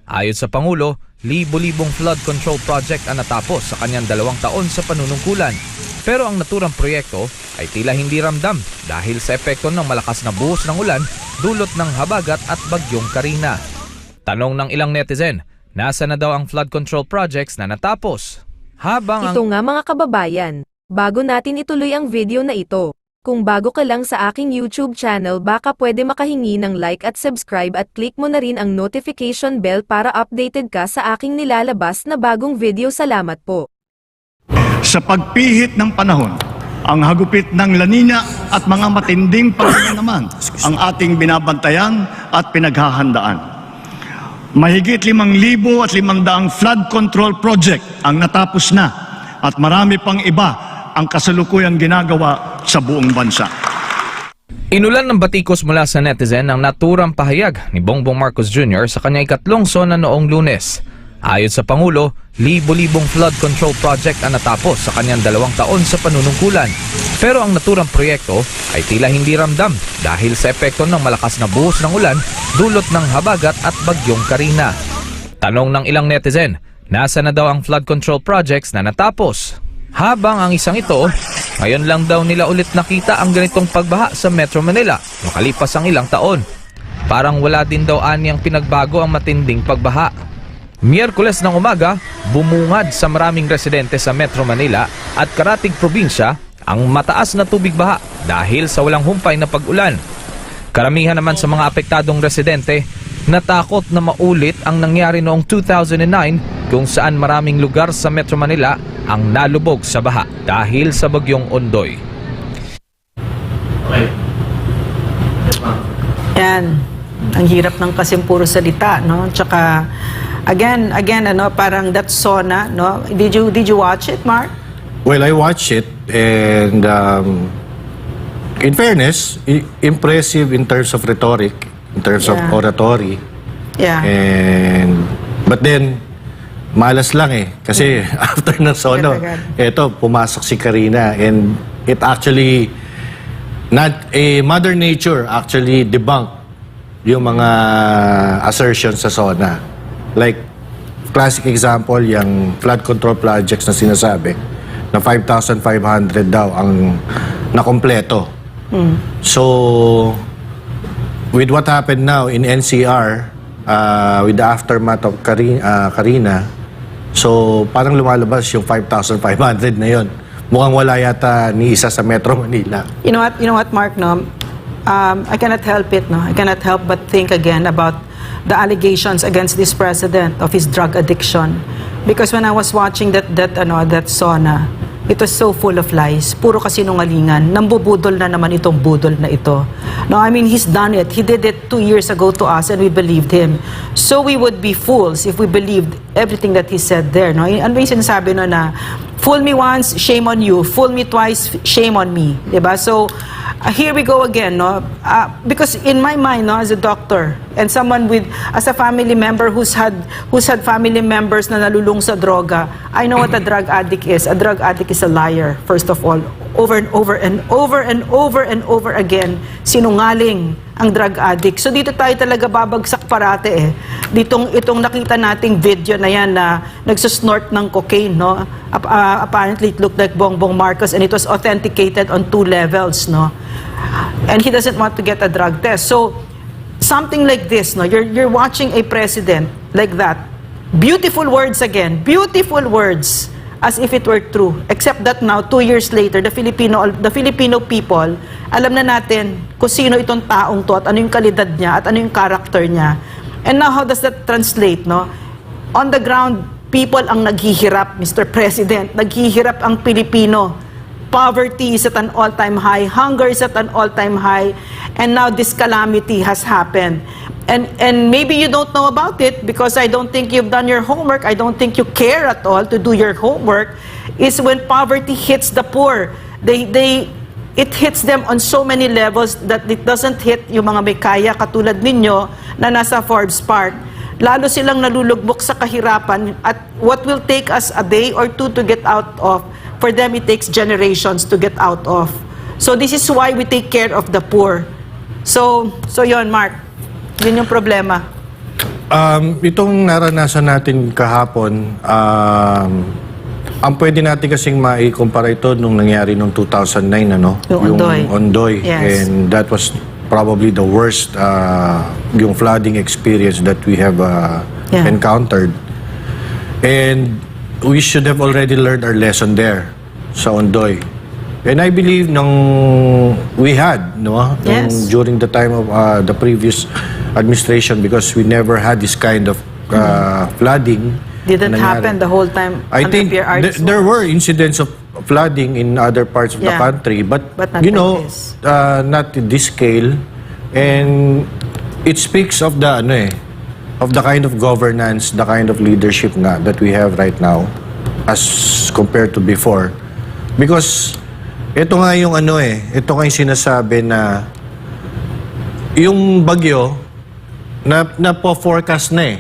Ayon sa Pangulo, libo-libong flood control project ang natapos sa kanyang 2 taon sa panunungkulan. Pero ang naturang proyekto ay tila hindi ramdam dahil sa epekto ng malakas na buhos ng ulan dulot ng habagat at bagyong Karina. Tanong ng ilang netizen, nasa na daw ang flood control projects na natapos? Ito nga mga kababayan, bago natin ituloy ang video na ito, kung bago ka lang sa aking YouTube channel baka pwede makahingi ng like at subscribe at click mo na rin ang notification bell para updated ka sa aking nilalabas na bagong video. Salamat po. Sa pagpihit ng panahon, ang hagupit ng La Nina at mga matinding pagyaman naman ang ating binabantayan at pinaghahandaan. Mahigit 5,500 flood control project ang natapos na at marami pang iba ang kasalukuyang ginagawa sa buong bansa. Inulan ng batikos mula sa netizen ang naturang pahayag ni Bongbong Marcos Jr. sa kanyang ikatlong sona noong Lunes. Ayon sa Pangulo, libo-libong flood control project ang natapos sa kanyang 2 taon sa panunungkulan. Pero ang naturang proyekto ay tila hindi ramdam dahil sa epekto ng malakas na buhos ng ulan dulot ng habagat at bagyong Karina. Tanong ng ilang netizen, nasa na daw ang flood control projects na natapos? Habang ang isang ito, ngayon lang daw nila ulit nakita ang ganitong pagbaha sa Metro Manila makalipas ang ilang taon. Parang wala din daw aniyang pinagbago ang matinding pagbaha. Miyerkules ng umaga, bumungad sa maraming residente sa Metro Manila at karatig probinsya ang mataas na tubig baha dahil sa walang humpay na pag-ulan. Karamihan naman sa mga apektadong residente natakot na maulit ang nangyari noong 2009 kung saan maraming lugar sa Metro Manila ang nalubog sa baha dahil sa bagyong Ondoy. Yan, ang hirap ng kasing puro salita, no? Tsaka again, ano, parang that sona, no? Did you watch it, Mark? Well, I watched it and in fairness, impressive in terms of rhetoric, in terms of oratory. Yeah. But then, malas lang eh. Kasi after ng sono, eto, pumasok si Karina and it actually, Mother Nature actually debunked yung mga assertions sa SONA. Like, classic example, yung flood control projects na sinasabi, na 5,500 daw ang nakompleto. So, with what happened now in NCR, with the aftermath of Karina, so parang lumalabas yung 5,500 na yon. Mukhang wala yata ni isa sa Metro Manila. You know what, Mark, no? I cannot help it, no? I cannot help but think again about the allegations against this president of his drug addiction. Because when I was watching that SONA, it was so full of lies. Puro kasinungalingan. Nambubudol na naman itong budol na ito. No, I mean, he's done it. He did it 2 years ago to us and we believed him. So we would be fools if we believed everything that he said there. No? Ano yung sinasabi no na, fool me once, shame on you. Fool me twice, shame on me. Diba? So, here we go again, no? Because in my mind, no, as a doctor and someone as a family member who's had family members na nalulung sa droga, I know what a drug addict is. A drug addict is a liar, first of all. Over and over and over and over and over again, sinungaling ang drug addict. So dito tayo talaga babagsak parate eh. Itong nakita nating video na yan na nagsusnort ng cocaine, no? Apparently it looked like Bongbong Marcos and it was authenticated on 2 levels, no? And he doesn't want to get a drug test. So something like this, no? You're watching a president like that. Beautiful words again, beautiful words. As if it were true. Except that now, 2 years later, the Filipino people, alam na natin kung sino itong taong to at ano yung kalidad niya at ano yung character niya. And now, how does that translate, no? On the ground, people ang naghihirap, Mr. President. Naghihirap ang Pilipino. Poverty is at an all-time high. Hunger is at an all-time high. And now, this calamity has happened. And maybe you don't know about it because I don't think you've done your homework. I don't think you care at all to do your homework. Is when poverty hits the poor. It hits them on so many levels that it doesn't hit yung mga may kaya katulad ninyo na nasa Forbes Park. Lalo silang nalulugbok sa kahirapan at what will take us a day or 2 to get out of, for them it takes generations to get out of. So this is why we take care of the poor. So yon, Mark. Yun yung problema. Itong naranasan natin kahapon, ang pwede natin kasing maikumpara ito nung nangyari nung 2009, ano? Yung Ondoy. Ondoy. Yes. And that was probably the worst yung flooding experience that we have Yeah. encountered. And we should have already learned our lesson there sa Ondoy. And I believe we had, no? Yes. During the time of the previous administration, because we never had this kind of flooding. Didn't na nangyari. happen the whole time I under think Pierre Arts. there were incidents of flooding in other parts of the Yeah. country, but But not you like know, this. not in this scale. And it speaks of of the kind of governance, the kind of leadership nga that we have right now as compared to before. Because ito nga yung ito nga yung sinasabi na yung bagyo na po-forecast na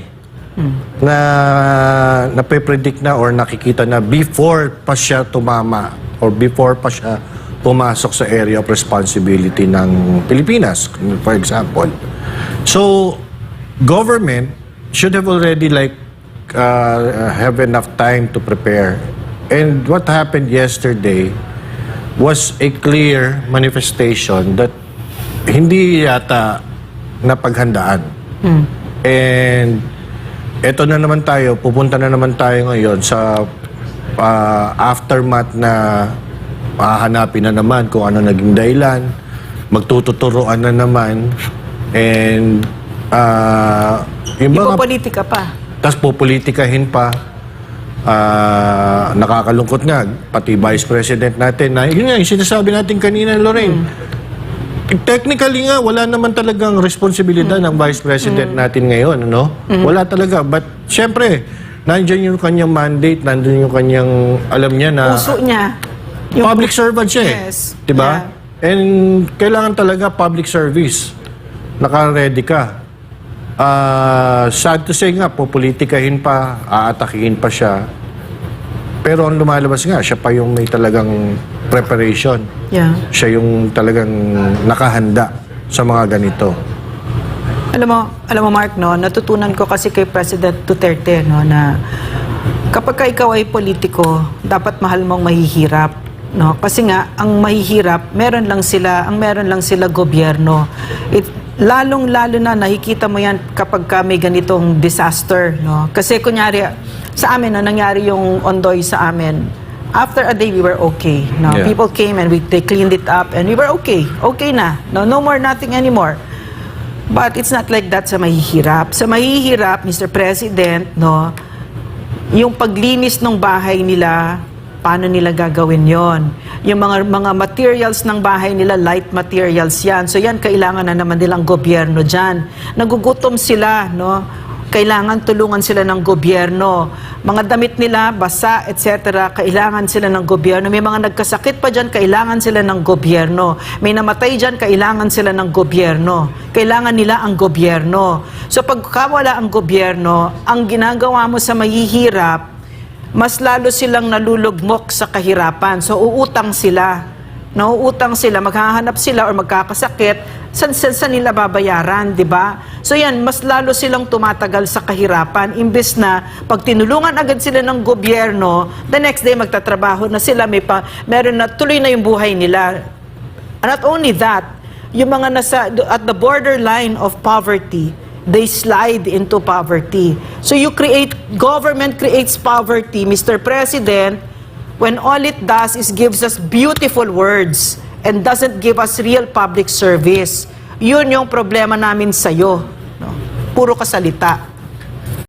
na pe-predict na or nakikita na before pa siya tumama or before pa siya pumasok sa area of responsibility ng Pilipinas, for example. So, government should have already have enough time to prepare. And what happened yesterday was a clear manifestation that hindi yata napaghandaan. And eto na naman tayo, pupunta na naman tayo ngayon sa aftermath na hahanapin na naman kung ano naging dahilan, magtututuroan na naman, and yung mga Ipopolitika pa. tas popolitikahin pa. Nakakalungkot nga, pati Vice President natin, na yun nga, yung sinasabi natin kanina, Lorraine. Technically nga, wala naman talagang responsibilidad ng Vice President natin ngayon, no? Wala talaga. But, syempre, nandiyan yung kanyang mandate, nandiyan yung kanyang, alam niya na, Puso niya. public servant siya eh. Yes. Diba? And kailangan talaga public service. Naka-ready ka. Sad to say nga, popolitikahin pa, aatakihin pa siya. Pero ang lumalabas nga, siya pa yung may talagang preparation. Yeah. Siya yung talagang nakahanda sa mga ganito. Alam mo Mark, no, natutunan ko kasi kay President Duterte, no, na kapag ka ikaw ay politiko, dapat mahal mong mahihirap. No? Kasi nga, ang mahihirap, meron lang sila gobyerno. Lalong-lalo na nakikita mo yan kapag ka may ganitong disaster. No? Kasi kunyari, sa amin, nangyari yung Ondoy sa amin, after a day, we were okay. No? Yeah. People came and they cleaned it up and we were okay. Okay na. No more, nothing anymore. But it's not like that sa mahihirap. Sa mahihirap, Mr. President, no, yung paglinis ng bahay nila, paano nila gagawin yon? Yung mga materials ng bahay nila, light materials yan. So yan, kailangan na naman nilang gobyerno dyan. Nagugutom sila, no? Kailangan tulungan sila ng gobyerno. Mga damit nila, basa, etc., kailangan sila ng gobyerno. May mga nagkasakit pa dyan, kailangan sila ng gobyerno. May namatay dyan, kailangan sila ng gobyerno. Kailangan nila ang gobyerno. So pagkawala ang gobyerno, ang ginagawa mo sa mahihirap, mas lalo silang nalulugmok sa kahirapan. So uutang sila. Nauutang sila, maghahanap sila or magkakasakit, saan nila babayaran, di ba? So yan, mas lalo silang tumatagal sa kahirapan, imbes na pag tinulungan agad sila ng gobyerno, the next day magtatrabaho na sila, meron na, tuloy na yung buhay nila. And not only that, yung mga nasa, at the borderline of poverty, they slide into poverty. So government creates poverty, Mr. President, when all it does is gives us beautiful words and doesn't give us real public service. Yun yung problema namin sa'yo. No? Puro kasalita.